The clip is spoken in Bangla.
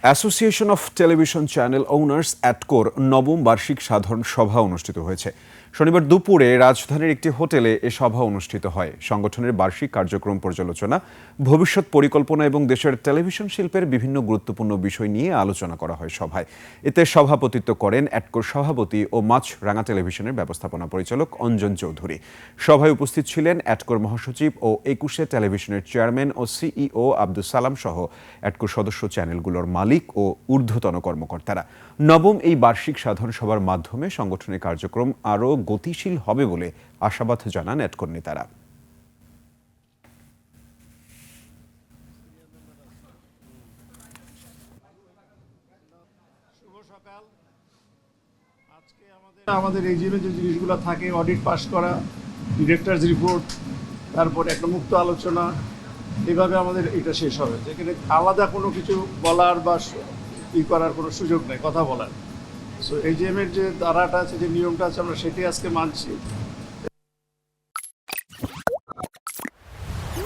Association of television channel owners অ্যাটকোর নবম বার্ষিক সাধারণ সভা অনুষ্ঠিত হয়েছে। শনিবার দুপুরে রাজধানীর একটি হোটেলে এ সভা অনুষ্ঠিত হয়। সংগঠনের বার্ষিক কার্যক্রম পর্যালোচনা, ভবিষ্যৎ পরিকল্পনা এবং দেশের টেলিভিশন শিল্পের বিভিন্ন গুরুত্বপূর্ণ বিষয় নিয়ে আলোচনা করা হয় সভায়। এতে সভাপতিত্ব করেন অ্যাটকোর সভাপতি ও মাছরাঙা টেলিভিশনের ব্যবস্থাপনা পরিচালক অঞ্জন চৌধুরী। সভায় উপস্থিত ছিলেন অ্যাটকোর মহাসচিব ও ২১শে টেলিভিশনের চেয়ারম্যান ও সিইও আব্দুস সালাম সহ অ্যাটকোর সদস্য চ্যানেলগুলোর মালিক ও ঊর্ধ্বতন কর্মকর্তারা। নবম এই বার্ষিক সাধারণ সভার মাধ্যমে সংগঠনের কার্যক্রম আরও গতিশীল হবে বলে আশাবাদ জানান অ্যাটকোর নেতারা। আমাদের এই যে জিনিসগুলো থাকে, অডিট পাস করা, ডিরেক্টরস রিপোর্ট, তারপরে একটা মুক্ত আলোচনা, এইভাবে আমাদের এটা শেষ হবে। যেখানে আলাদা কোনো কিছু বলার বা করার কোনো সুযোগ নেই, কথা বলার। সো এজিএম এর যে ধারাটা আছে, যে নিয়মটা আছে, আমরা সেটাই আজকে মানছি।